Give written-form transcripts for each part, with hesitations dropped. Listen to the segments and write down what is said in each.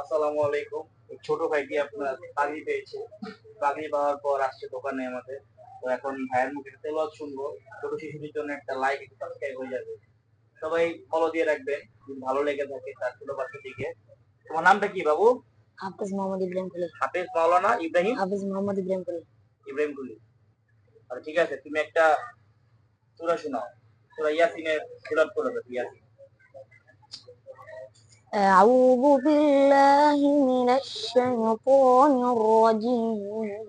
আসসালামু আলাইকুম। এই ছোট ভাইটি আপনার পাগড়ি পেয়েছে। পাগড়ি পাওয়ার পর আসছে দোকানে আমাদের। তো এখন ভাইয়ের মুখে তেলাওয়াত শুনবো। ছোট শিশুদের জন্য একটা লাইক, একটা সাবস্ক্রাইব হয়ে যাবে। সবাই ফলো দিয়ে রাখবেন। যদি ভালো লেগে থাকে তার ছোট বাচ্চাটিকে। তোমার নামটা কি বাবু? হাফেজ মোহাম্মদ ইব্রাহিম খলিল। হাফেজ মাওলানা ইব্রাহিম হাফেজ মোহাম্মদ ইব্রাহিম খলিল। ইব্রাহিম কুলি। আচ্ছা ঠিক আছে, তুমি একটা সূরা শোনাও। সূরা ইয়াসিনের তেলাওয়াত করে দাও ইয়াসিন। أعوذ بالله من الشيطان الرجيم.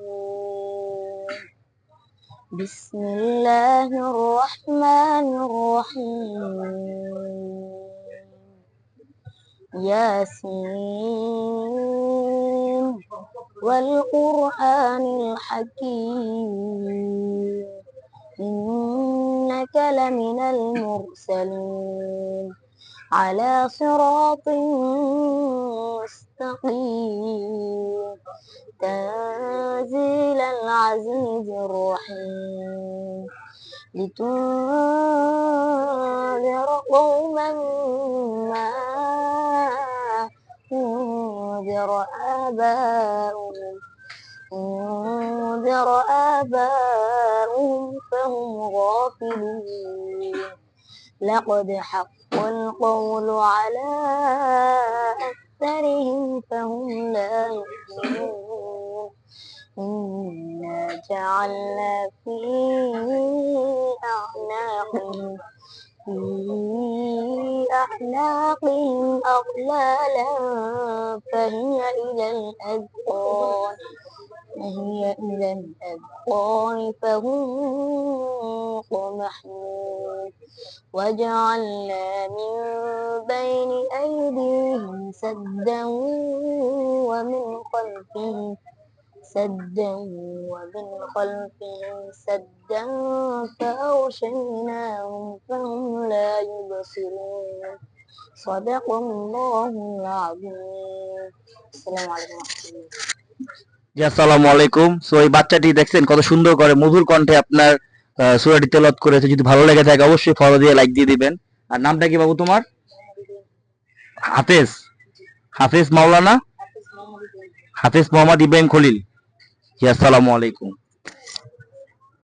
بسم الله الرحمن الرحيم. ياسين والقرآن الحكيم إنك لمن المرسلين على صراط مستقيم تنزيل العزيز الرحيم لتنذر قوما ما انذر آباؤهم فهم غافلون لقد حق القول على أكثرهم فهم لا يؤمنون إنا جعلنا في أعناقهم أغلالا فهي إلى الأذقان فهم مقمحون وجعلنا من بين أيديهم سدا ومن خلفهم سدا فأغشيناهم فهم لا يبصرون صدق الله العظيم. السلام عليكم ورحمة الله. জি আসসালামু আলাইকুম। সো এই বাচ্চাটি দেখছেন কত সুন্দর করে মধুর কণ্ঠে আপনার সূরাটি তেলাওয়াত করেছে। যদি ভালো লেগে থাকে অবশ্যই ফলো দিয়ে লাইক দিয়ে দিবেন। আর নামটা কি বাবু তোমার? হাফেজ। হাফেজ মাওলানা حافظ محمد إبراهيم. হাফেজ মোহাম্মদ ইব্রাহিম খলিল। জি আসসালামু আলাইকুম।